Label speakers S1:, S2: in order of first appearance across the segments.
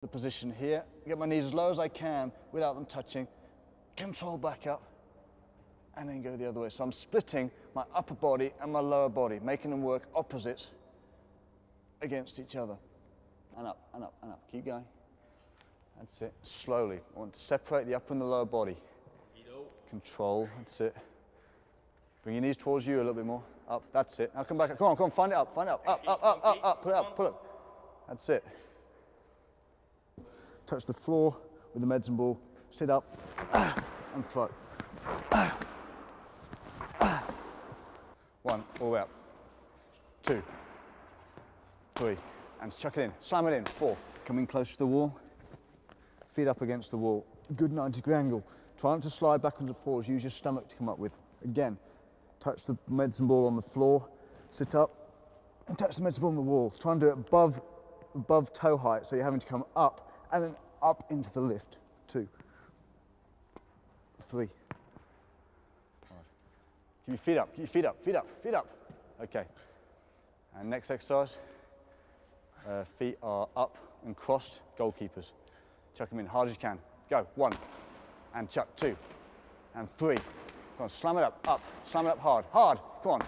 S1: The position here, get my knees as low as I can without them touching, control back up, and then go the other way. So I'm splitting my upper body and my lower body, making them work opposites against each other. And up, and up, and up. Keep going. That's it. Slowly. I want to separate the upper and the lower body. Control. That's it. Bring your knees towards you a little bit more. Up. That's it. Now come back. Come on, come on. Find it up. Find it up. Up, up, up, up, up. Pull it up. Pull it up. That's it. Touch the floor with the medicine ball. Sit up and float. 1, all the way up. 2, 3, and chuck it in. Slam it in. 4. Coming close to the wall. Feet up against the wall. Good 90-degree angle. Try not to slide backwards and forwards. Use your stomach to come up with. Again, touch the medicine ball on the floor. Sit up and touch the medicine ball on the wall. Try and do it above toe height, so you're having to come up and then up into the lift. 2, 3, 5. Keep your feet up, keep your feet up, feet up, feet up. Okay. And next exercise, feet are up and crossed, goalkeepers. Chuck them in hard as you can. Go, 1, and chuck 2, and 3. Come on, slam it up, slam it up hard, hard, come on.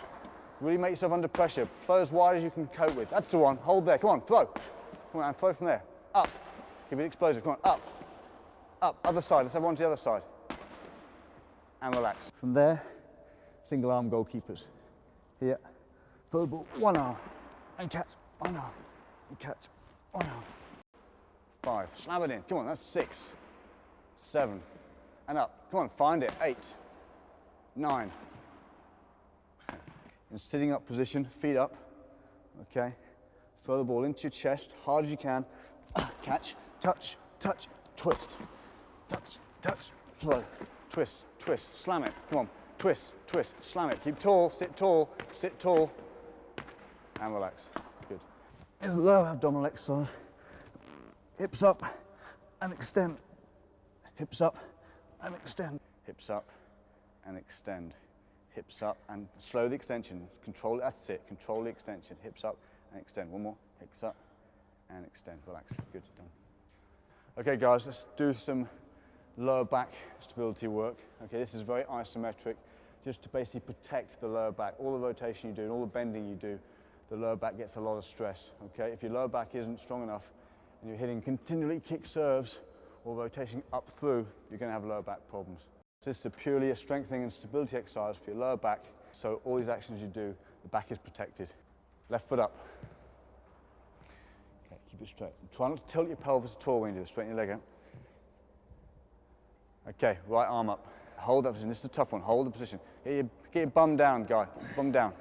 S1: Really make yourself under pressure. Throw as wide as you can cope with. That's the one, hold there, come on, throw. Come on, and throw from there, up. Keep it explosive, come on, up, other side, let's have one to the other side. And relax. From there, single arm goalkeepers. Here, throw the ball, 1 arm, and catch, 1 arm, and catch, 1 arm. 5, slam it in, come on, that's 6, 7, and up, come on, find it, 8, 9. In sitting up position, feet up, okay. Throw the ball into your chest, hard as you can, catch, touch, touch, twist, touch, touch, throw, twist, twist, slam it, come on, twist, twist, slam it, keep tall, sit tall, and relax, good. Low abdominal exercise, hips up and extend, hips up and extend, hips up and extend, hips up and slow the extension, control it, that's it, control the extension, hips up and extend, 1 more, hips up and extend, relax, good, done. Okay guys, let's do some lower back stability work. Okay, this is very isometric, just to basically protect the lower back. All the rotation you do and all the bending you do, the lower back gets a lot of stress, okay? If your lower back isn't strong enough and you're hitting continually kick serves or rotating up through, you're gonna have lower back problems. So this is purely a strengthening and stability exercise for your lower back, so all these actions you do, the back is protected. Left foot up. Okay, keep it straight. Try not to tilt your pelvis at all when you do it, straighten your leg out. Okay, right arm up. Hold that position, this is a tough one, hold the position. Get your bum down, guy, bum down.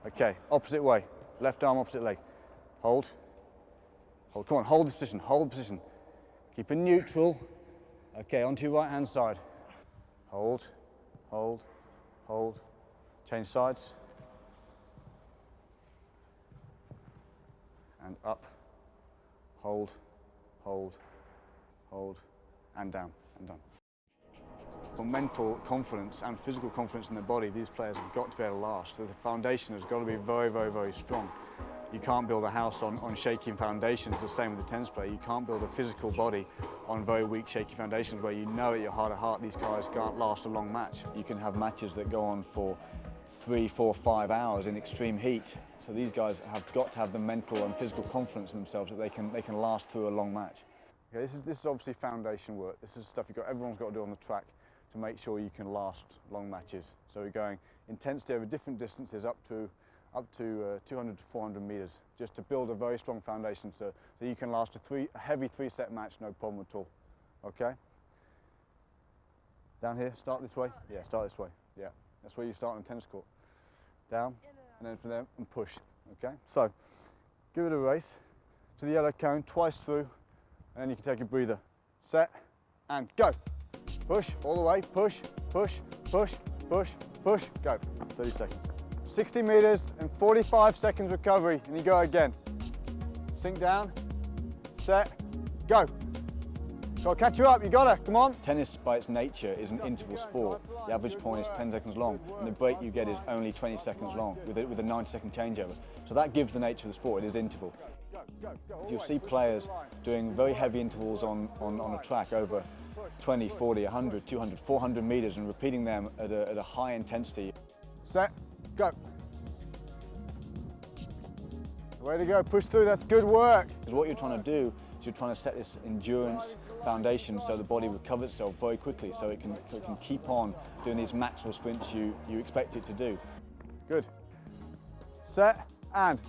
S1: Okay, opposite way, left arm, opposite leg. Hold, hold, come on, hold the position, hold the position. Keep it neutral. Okay, onto your right hand side. Hold, hold, hold. Change sides. And up, hold, hold, hold, and down, and done. For mental confidence and physical confidence in their body, these players have got to be able to last. So the foundation has got to be very, very, very strong. You can't build a house on shaky foundations, the same with the tennis player. You can't build a physical body on very weak, shaky foundations where you know at your heart of heart these guys can't last a long match. You can have matches that go on for 3, 4, 5 hours in extreme heat. So these guys have got to have the mental and physical confidence in themselves that they can last through a long match. Okay, this is obviously foundation work. This is stuff everyone's got to do on the track to make sure you can last long matches. So we're going intensity over different distances up to 200 to 400 meters, just to build a very strong foundation so you can last a heavy 3-set match, no problem at all. Okay? Down here, start this way? Yeah, start this way. Yeah, that's where you start on a tennis court. Down, and then from there, and push. Okay? So, give it a race to the yellow cone, twice through, and then you can take a breather. Set, and go. Push, all the way, push, push, push, push, push, go. 30 seconds. 60 meters and 45 seconds recovery, and you go again. Sink down, set, go. Gotta catch you up, you gotta, come on. Tennis by its nature is an interval sport. The average point is 10 seconds long, and the break you get is only 20 seconds long with a 90-second changeover. So that gives the nature of the sport, it is interval. Go. You'll see players doing very heavy intervals on a track over 20, 40, 100, 200, 400 meters and repeating them at a high intensity.
S2: Set, go. Way to go, push through, that's good work.
S1: Because what you're trying to do is you're trying to set this endurance foundation so the body recovers itself very quickly so it can keep on doing these maximal sprints you expect it to do.
S2: Good. Set, and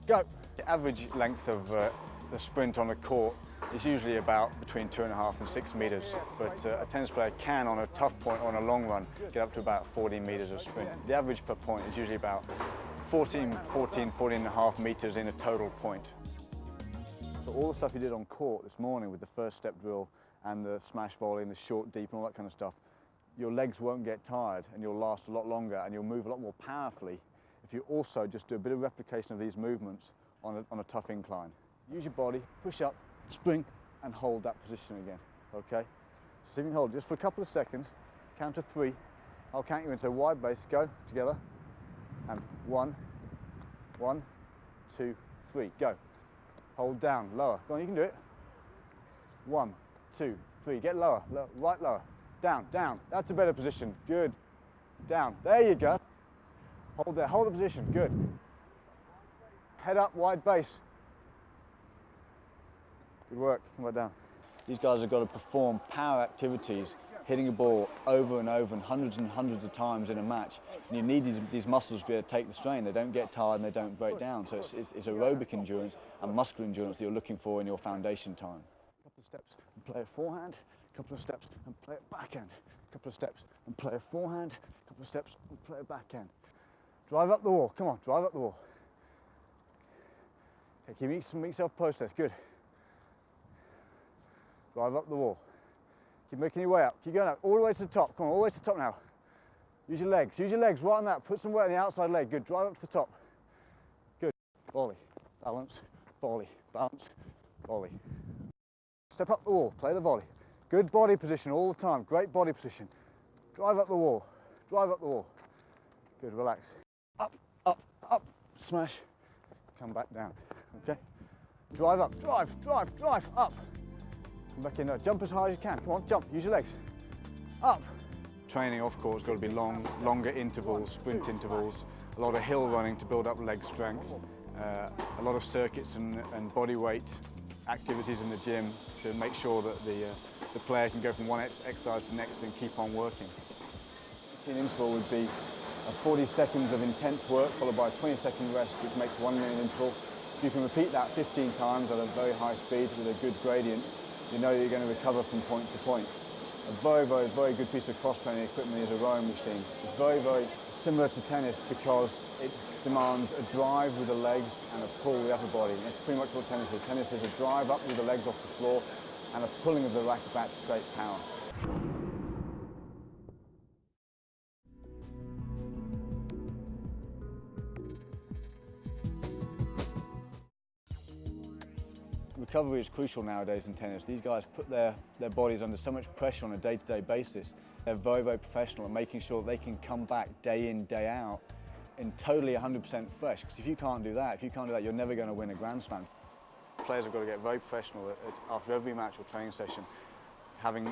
S2: go.
S1: The average length of the sprint on a court is usually about between 2.5 and 6 meters, but a tennis player can, on a tough point, on a long run, get up to about 14 meters of sprint. The average per point is usually about 14 and a half meters in a total point. So all the stuff you did on court this morning with the first step drill and the smash volley and the short deep and all that kind of stuff, your legs won't get tired and you'll last a lot longer and you'll move a lot more powerfully if you also just do a bit of replication of these movements on a tough incline. Use your body, push up, spring, and hold that position again, okay? So see if you can hold it just for a couple of seconds, count to 3. I'll count you in, so wide base, go, together. And 1, 2, 3, go. Hold down, lower, go on, you can do it. 1, 2, 3, get lower, right lower. Down, down, that's a better position, good. Down, there you go. Hold there, hold the position, good. Head up, wide base. Good work, come back down. These guys have got to perform power activities, hitting a ball over and over and hundreds of times in a match. And you need these muscles to be able to take the strain. They don't get tired and they don't break down. So it's aerobic endurance and muscular endurance that you're looking for in your foundation time.
S2: A couple of steps and play a forehand, a couple of steps and play a backhand, a couple of steps and play a forehand, a couple of steps and play a backhand. Drive up the wall, come on, drive up the wall. Okay, make yourself process, good. Drive up the wall. Keep making your way up. Keep going up, all the way to the top. Come on, all the way to the top now. Use your legs right on that. Put some weight on the outside leg. Good, drive up to the top. Good, volley, balance, volley, balance, volley. Step up the wall, play the volley. Good body position all the time, great body position. Drive up the wall, drive up the wall. Good, relax. Up, up, up, smash. Come back down, okay? Drive up, drive, up. Come back in, jump as high as you can. Come on, jump, use your legs. Up.
S1: Training off court has got to be longer intervals, sprint intervals, a lot of hill running to build up leg strength, a lot of circuits and body weight activities in the gym to make sure that the player can go from one exercise to the next and keep on working. An interval would be 40 seconds of intense work followed by a 20-second rest, which makes 1 minute interval. If you can repeat that 15 times at a very high speed with a good gradient, you know you're going to recover from point to point. A very good piece of cross-training equipment is a rowing machine. It's very similar to tennis because it demands a drive with the legs and a pull with the upper body. And that's pretty much what tennis is. Tennis is a drive up with the legs off the floor and a pulling of the racket back to create power. Recovery is crucial nowadays in tennis. These guys put their bodies under so much pressure on a day-to-day basis. They're very professional at making sure that they can come back day in, day out and totally 100% fresh. Because if you can't do that, you're never going to win a Grand Slam. Players have got to get very professional after every match or training session, having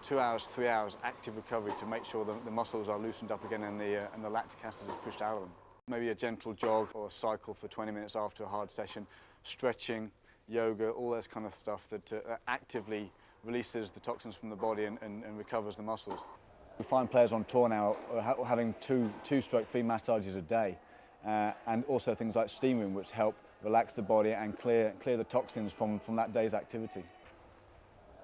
S1: 2 hours, 3 hours active recovery to make sure the muscles are loosened up again and the lactic acid is pushed out of them. Maybe a gentle jog or a cycle for 20 minutes after a hard session, stretching, yoga, all this kind of stuff that actively releases the toxins from the body and recovers the muscles. We find players on tour now having 2-3 massages a day, and also things like steam room, which help relax the body and clear the toxins from that day's activity.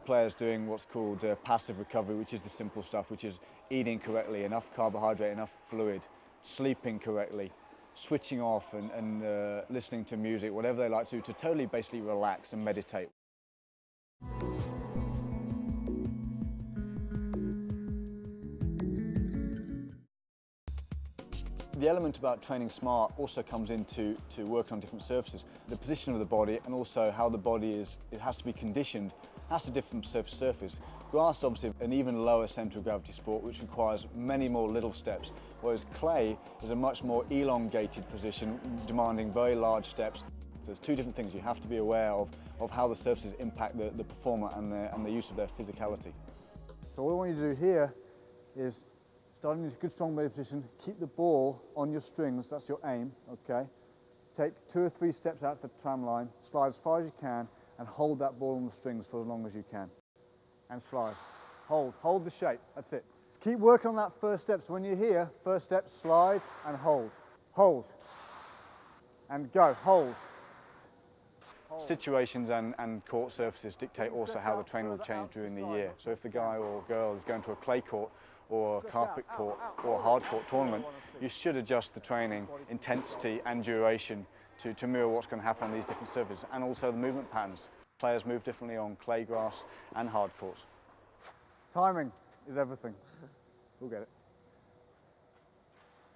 S1: Players doing what's called passive recovery, which is the simple stuff, which is eating correctly, enough carbohydrate, enough fluid, sleeping correctly, switching off and listening to music, whatever they like to totally basically relax and meditate. The element about training smart also comes into working on different surfaces. The position of the body and also how the body has to be conditioned has to different surface. Grass is obviously an even lower centre of gravity sport which requires many more little steps, whereas clay is a much more elongated position demanding very large steps. So there's two different things you have to be aware of how the surfaces impact the performer and the use of their physicality.
S2: So what I want you to do here is starting in a good strong body position, keep the ball on your strings, that's your aim, okay? Take 2 or 3 steps out to the tram line, slide as far as you can, and hold that ball on the strings for as long as you can. And slide. Hold the shape, that's it. Just keep working on that first step. So when you're here, first step, slide and hold. Hold. And go, hold.
S1: Situations and court surfaces dictate also how the training will change during the year. So if the guy or girl is going to a clay court or a carpet court or a hard court tournament, you should adjust the training intensity and duration to mirror what's going to happen on these different surfaces, and also the movement patterns. Players move differently on clay, grass and hard courts.
S2: Timing is everything. We'll get it.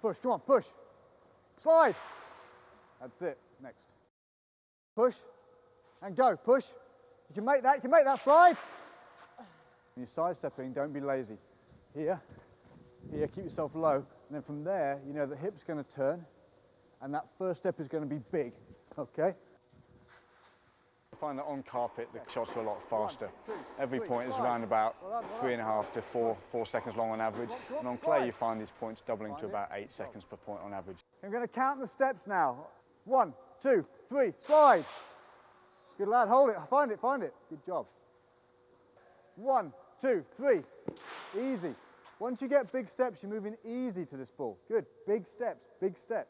S2: Push, come on, push. Slide. That's it, next. Push and go, push. You can make that slide. When you're sidestepping, don't be lazy. Here, keep yourself low, and then from there, you know the hip's going to turn, and that first step is going to be big, okay?
S1: I find that on carpet, the shots are a lot faster. Every point is around about 3.5 to 4 seconds long on average, and on clay you find these points doubling to about 8 seconds per point on average.
S2: I'm going to count the steps now. 1, 2, 3, slide. Good lad, hold it, find it. Good job. 1, 2, 3, easy. Once you get big steps, you're moving easy to this ball. Good, big steps, big steps.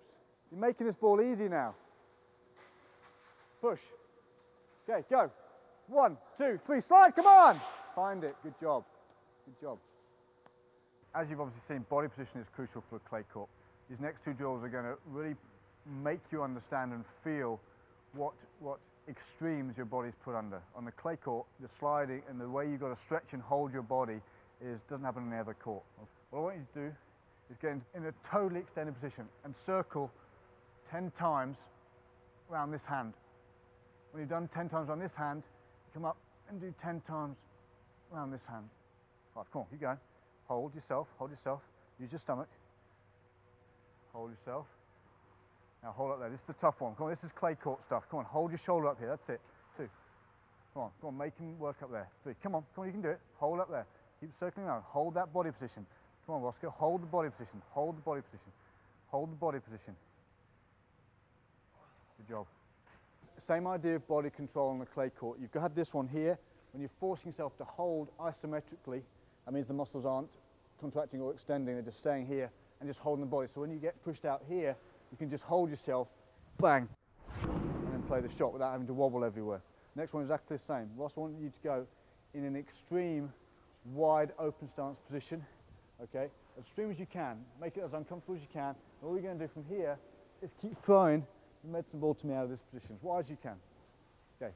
S2: You're making this ball easy now. Push. Okay, go. 1, 2, 3, slide, come on! Find it, good job, good job. As you've obviously seen, body position is crucial for a clay court. These next 2 drills are going to really make you understand and feel what extremes your body's put under. On the clay court, the sliding and the way you've got to stretch and hold your body doesn't happen on any other court. What I want you to do is get in a totally extended position and circle 10 times around this hand. When you've done 10 times around this hand, come up and do 10 times around this hand. Right, come on, keep going. Hold yourself, use your stomach. Hold yourself. Now hold up there, this is the tough one. Come on, this is clay court stuff. Come on, hold your shoulder up here, that's it. 2. Come on, make him work up there. 3, come on, you can do it. Hold up there. Keep circling around, hold that body position. Come on, Roscoe, hold the body position, hold the body position, hold the body position. Good job. Same idea of body control on the clay court. You've got this one here. When you're forcing yourself to hold isometrically, that means the muscles aren't contracting or extending, they're just staying here and just holding the body. So when you get pushed out here, you can just hold yourself, bang, and then play the shot without having to wobble everywhere. Next one is exactly the same. Ross, I want you to go in an extreme, wide open stance position, okay? As extreme as you can, make it as uncomfortable as you can. And all you're going to do from here is keep throwing the medicine ball to me out of this position, as wide as you can. Okay,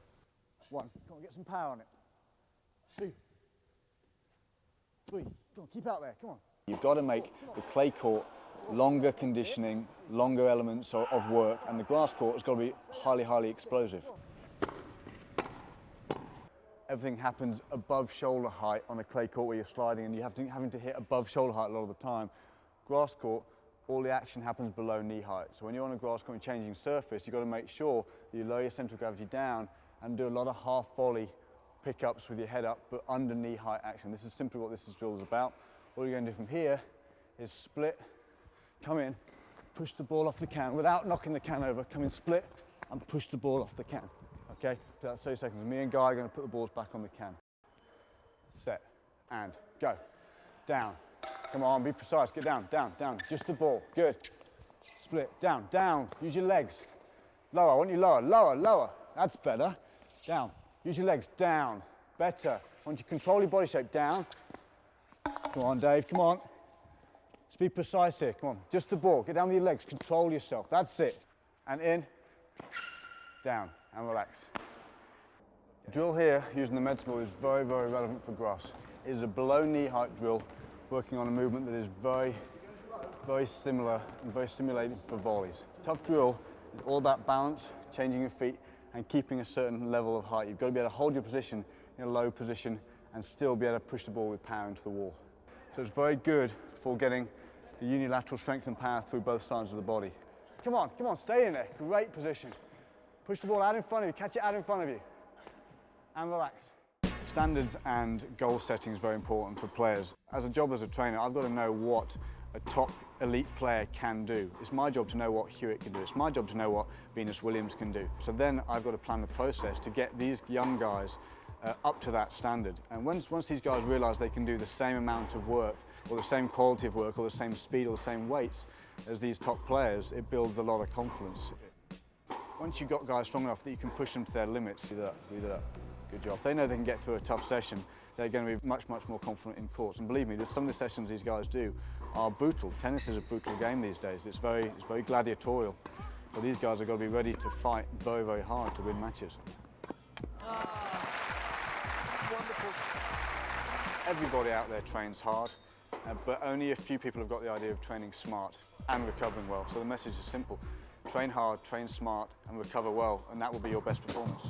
S2: 1, come on, get some power on it. 2, 3, come on, keep out there, come on.
S1: You've got to make the clay court longer conditioning, longer elements of work, and the grass court has got to be highly, highly explosive. Everything happens above shoulder height on a clay court where you're sliding, and you're having to hit above shoulder height a lot of the time. Grass court, all the action happens below knee height. So when you're on a grass court and changing surface, you've got to make sure that you lower your centre of gravity down and do a lot of half volley pickups with your head up, but under knee height action. This is simply what this drill is about. All you're going to do from here is split, come in, push the ball off the can without knocking the can over, come in, split, and push the ball off the can. Okay, so that's 30 seconds. Me and Guy are going to put the balls back on the can. Set, and go. Down. Come on, be precise. Get down, down, down. Just the ball. Good. Split, down, down. Use your legs. Lower, I want you lower, lower, lower. That's better. Down. Use your legs. Down. Better. I want you to control your body shape. Down. Come on, Dave, come on. Just be precise here. Come on, just the ball. Get down with your legs. Control yourself. That's it. And in. Down. And relax. The drill here, using the medicine ball, is very, very relevant for grass. It is a below knee height drill, working on a movement that is very, very similar and very stimulating for volleys. Tough drill is all about balance, changing your feet, and keeping a certain level of height. You've got to be able to hold your position in a low position and still be able to push the ball with power into the wall. So it's very good for getting the unilateral strength and power through both sides of the body. Come on, stay in there. Great position.
S2: Push the ball out in front of you, catch it out in front of you, and relax.
S1: Standards and goal setting is very important for players. As a job as a trainer, I've got to know what a top elite player can do. It's my job to know what Hewitt can do. It's my job to know what Venus Williams can do. So then I've got to plan the process to get these young guys up to that standard. And once these guys realise they can do the same amount of work, or the same quality of work, or the same speed, or the same weights as these top players, it builds a lot of confidence. Once you've got guys strong enough that you can push them to their limits, do that. Good job. They know they can get through a tough session, they're going to be much more confident in courts. And believe me, some of the sessions these guys do are brutal. Tennis is a brutal game these days. It's very gladiatorial. So these guys have got to be ready to fight very hard to win matches.
S2: Wonderful.
S1: Everybody out there trains hard, but only a few people have got the idea of training smart and recovering well. So the message is simple. Train hard, train smart, and recover well, and that will be your best performance.